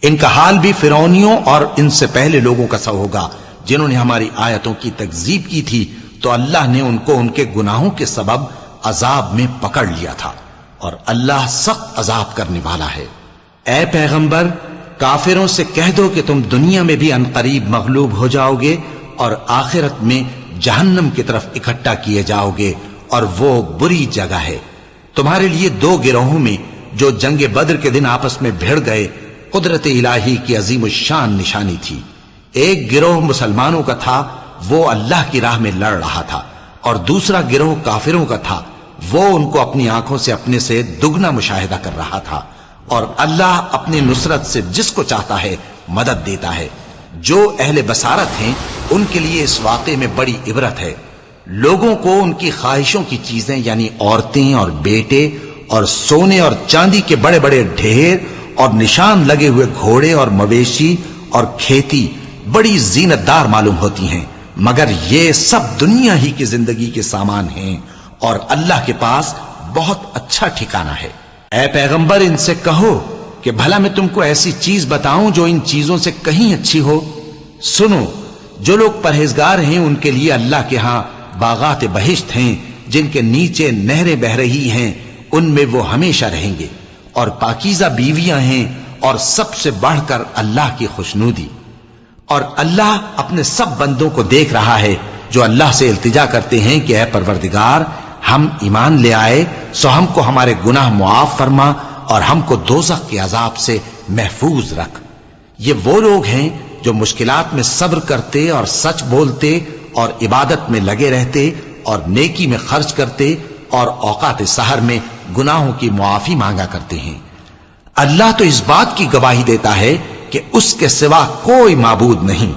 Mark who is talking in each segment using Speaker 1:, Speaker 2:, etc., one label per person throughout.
Speaker 1: ان کا حال بھی فرعونیوں اور ان سے پہلے لوگوں کا سا ہوگا جنہوں نے ہماری آیتوں کی تکذیب کی تھی، تو اللہ نے ان کو ان کے گناہوں کے سبب عذاب میں پکڑ لیا تھا، اور اللہ سخت عذاب کرنے والا ہے۔ اے پیغمبر، کافروں سے کہہ دو کہ تم دنیا میں بھی عنقریب مغلوب ہو جاؤ گے اور آخرت میں جہنم کی طرف اکٹھا کیے جاؤ گے، اور وہ بری جگہ ہے۔ تمہارے لیے دو گروہوں میں جو جنگ بدر کے دن آپس میں بھیڑ گئے قدرت الہی کی عظیم الشان نشانی تھی۔ ایک گروہ مسلمانوں کا تھا، وہ اللہ کی راہ میں لڑ رہا تھا، اور دوسرا گروہ کافروں کا تھا، وہ ان کو اپنی آنکھوں سے اپنے سے دگنا مشاہدہ کر رہا تھا۔ اور اللہ اپنی نصرت سے جس کو چاہتا ہے مدد دیتا ہے۔ جو اہل بصارت ہیں ان کے لیے اس واقعے میں بڑی عبرت ہے۔ لوگوں کو ان کی خواہشوں کی چیزیں یعنی عورتیں اور بیٹے اور سونے اور چاندی کے بڑے بڑے ڈھیر اور نشان لگے ہوئے گھوڑے اور مویشی اور کھیتی بڑی زینت دار معلوم ہوتی ہیں، مگر یہ سب دنیا ہی کی زندگی کے سامان ہیں، اور اللہ کے پاس بہت اچھا ٹھکانہ ہے۔ اے پیغمبر، ان سے کہو کہ بھلا میں تم کو ایسی چیز بتاؤں جو ان چیزوں سے کہیں اچھی ہو؟ سنو، جو لوگ پرہیزگار ہیں ان کے لیے اللہ کے ہاں باغات بہشت ہیں جن کے نیچے نہریں بہ رہی ہیں، ان میں وہ ہمیشہ رہیں گے، اور پاکیزہ بیویاں ہیں، اور سب سے بڑھ کر اللہ کی خوشنودی۔ اور اللہ اپنے سب بندوں کو دیکھ رہا ہے جو اللہ سے التجا کرتے ہیں کہ اے پروردگار، ہم ایمان لے آئے سو ہم کو ہمارے گناہ معاف فرما اور ہم کو دوزخ کے عذاب سے محفوظ رکھ۔ یہ وہ لوگ ہیں جو مشکلات میں صبر کرتے اور سچ بولتے اور عبادت میں لگے رہتے اور نیکی میں خرچ کرتے اور اوقات سحر میں گناہوں کی معافی مانگا کرتے ہیں۔ اللہ تو اس بات کی گواہی دیتا ہے کہ اس کے سوا کوئی معبود نہیں،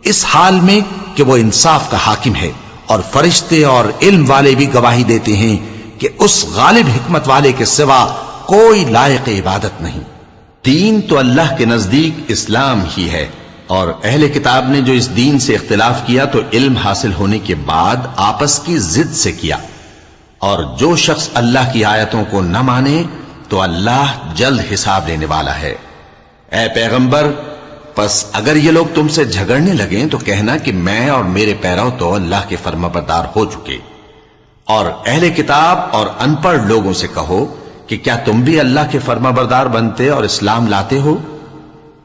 Speaker 1: اس حال میں کہ وہ انصاف کا حاکم ہے، اور فرشتے اور علم والے بھی گواہی دیتے ہیں کہ اس غالب حکمت والے کے سوا کوئی لائق عبادت نہیں۔ دین تو اللہ کے نزدیک اسلام ہی ہے، اور اہل کتاب نے جو اس دین سے اختلاف کیا تو علم حاصل ہونے کے بعد آپس کی ضد سے کیا، اور جو شخص اللہ کی آیتوں کو نہ مانے تو اللہ جلد حساب لینے والا ہے۔ اے پیغمبر، پس اگر یہ لوگ تم سے جھگڑنے لگیں تو کہنا کہ میں اور میرے پیرو تو اللہ کے فرمانبردار ہو چکے، اور اہل کتاب اور ان پڑھ لوگوں سے کہو کہ کیا تم بھی اللہ کے فرمانبردار بنتے اور اسلام لاتے ہو؟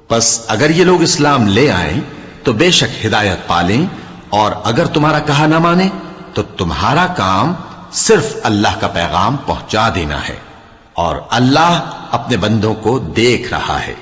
Speaker 1: پس اگر یہ لوگ اسلام لے آئیں تو بے شک ہدایت پالیں، اور اگر تمہارا کہا نہ مانے تو تمہارا کام صرف اللہ کا پیغام پہنچا دینا ہے، اور اللہ اپنے بندوں کو دیکھ رہا ہے۔